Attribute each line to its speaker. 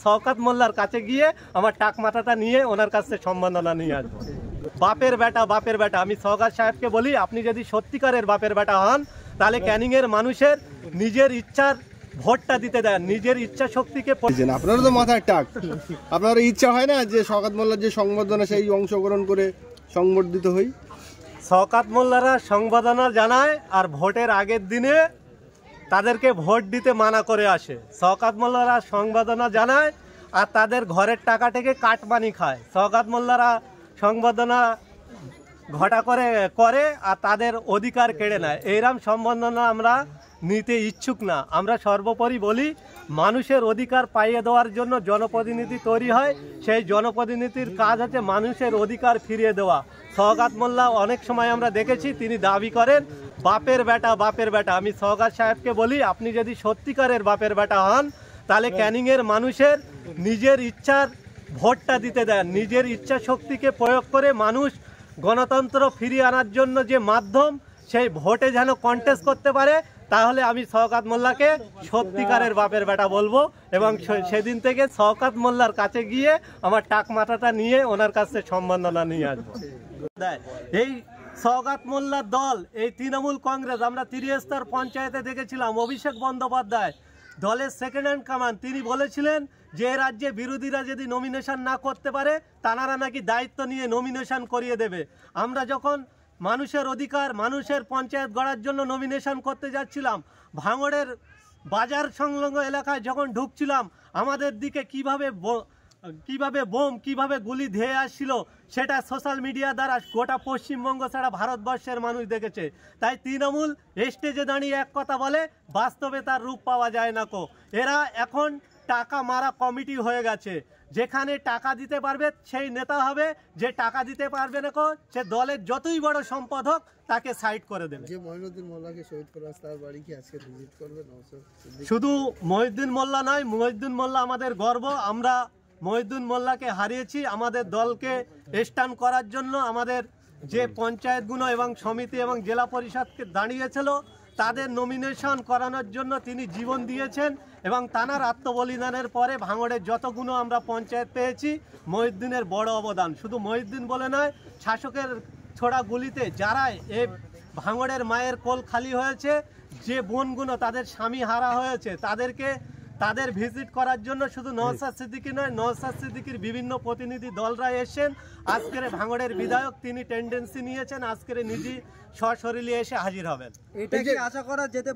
Speaker 1: শওকত মোল্লার কাছে গিয়ে আমার টাক মাথাটা নিয়ে ওনার কাছে সম্মাননা নিয়ে আসবো। বাপের বেটা আমি শওকত সাহেবকে বলি, আপনি যদি সত্যিকারের বাপের বেটা হন তাহলে ক্যানিংয়ের মানুষের নিজের ইচ্ছার ভোটটা দিতে দেন, নিজের ইচ্ছা শক্তিকে।
Speaker 2: আপনারও তো মাথায় টাক, আপনার ইচ্ছা হয় না যে শওকত মোল্লার যে সংবর্ধনা সেই অংশগ্রহণ করে সংবর্ধিত হই?
Speaker 1: শওকত মোল্লারা সংবর্ধনা জানায় আর ভোটের আগের দিনে তাদেরকে ভোট দিতে মানা করে আসে। শওকত মোল্লারা সংবর্ধনা জানায় আর তাদের ঘরের টাকা থেকে কাটমানি খায়। শওকত মোল্লারা সংবর্ধনা ঘটা করে আর তাদের অধিকার কেড়ে নেয়। এইরকম সম্বর্ধনা আমরা নিতে ইচ্ছুক না। আমরা সর্বোপরি বলি, মানুষের অধিকার পাইয়ে দেওয়ার জন্য জনপ্রতিনিধি তৈরি হয়, সেই জনপ্রতিনিধির কাজ হচ্ছে মানুষের অধিকার ফিরিয়ে দেওয়া। শওকত মোল্লা অনেক সময় আমরা দেখেছি তিনি দাবি করেন বাপের বেটা। আমি শওকত সাহেবকে বলি, আপনি যদি সত্যিকারের বাপের বেটা হন তাহলে ক্যানিংয়ের মানুষের নিজের ইচ্ছার ভোটটা দিতে দেন, নিজের ইচ্ছা শক্তিকে প্রয়োগ করে মানুষ গণতন্ত্র ফিরিয়ে আনার জন্য যে মাধ্যম, সেই ভোটে যেন কন্টেস্ট করতে পারে, তাহলে আমি শওকত মোল্লাকে সত্যিকারের বাপের বেটা বলবো এবং সেদিন থেকে শওকত মোল্লার কাছে গিয়ে আমার টাক মাথাটা নিয়ে ওনার কাছে সম্মাননা নিয়ে আসবো। এই শওকত মোল্লার দল, এই তৃণমূল কংগ্রেস, আমরা ত্রিস্তর পঞ্চায়েতে দেখেছিলাম অভিষেক বন্দ্যোপাধ্যায় দলের সেকেন্ড হ্যান্ড কামান। তিনি বলেছিলেন যে রাজ্যে বিরোধীরা যদি নমিনেশন না করতে পারে তারা নাকি দায়িত্ব নিয়ে নমিনেশন করিয়ে দেবে। আমরা যখন মানুষের অধিকার, মানুষের পঞ্চায়েত গড়ার জন্য নমিনেশন করতে যাচ্ছিলাম, ভাঙড়ের বাজার সংলগ্ন এলাকায় যখন ঢুকছিলাম, আমাদের দিকে কিভাবে বোম, কিভাবে গুলি ধেয়ে আসছিল, সেটা সোশ্যাল মিডিয়া দ্বারা গোটা পশ্চিমবঙ্গ ছাড়া ভারতবর্ষের মানুষ দেখেছে। তাই তৃণমূল স্টেজে দাঁড়িয়ে এক কথা বলে, বাস্তবে তার রূপ পাওয়া যায় না কো। এরা এখন টাকা মারা কমিটি হয়ে গেছে। যেখানে টাকা দিতে পারবে সেই নেতা হবে, যে টাকা দিতে পারবে না কো সে দলের যতই বড় সম্পদ হোক তাকে সাইড করে দেবে।
Speaker 2: যে মহিউদ্দিন মোল্লাকে শহীদ করা, তার বাড়ি কি আজকে ভিজিট করবেন?
Speaker 1: শুধু মহিউদ্দিন মোল্লা নয়, মহিউদ্দিন মোল্লা আমাদের গর্ব। আমরা মহিউদ্দিন মোল্লাকে হারিয়েছি। আমাদের দলকে স্ট্যান্ড করার জন্য আমাদের যে পঞ্চায়েতগুলো এবং সমিতি এবং জেলা পরিষদকে দাঁড়িয়েছিল, তাদের নমিনেশন করানোর জন্য তিনি জীবন দিয়েছেন এবং তানার আত্মবলিদানের পরে ভাঙড়ের যতগুলো আমরা পঞ্চায়েত পেয়েছি, মহিউদ্দিনের বড় অবদান। শুধু মহিউদ্দিন বলে নয়, শাসকের ছোড়া গুলিতে যারা এ ভাঙড়ের মায়ের কোল খালি হয়েছে, যে বোনগুলো তাদের স্বামী হারা হয়েছে, তাদের ভিজিট করার জন্য শুধু নওশাদ সিদ্দিকী নয়, নওশাদ সিদ্দিকীর বিভিন্ন প্রতিনিধি দলরা এসেছেন। আজকের ভাঙড়ের বিধায়ক তিনি টেন্ডেন্সি নিয়েছেন, আজকের নিজে সশরীরে এসে হাজির হবেন।
Speaker 3: এটা কি আশা করা যেতে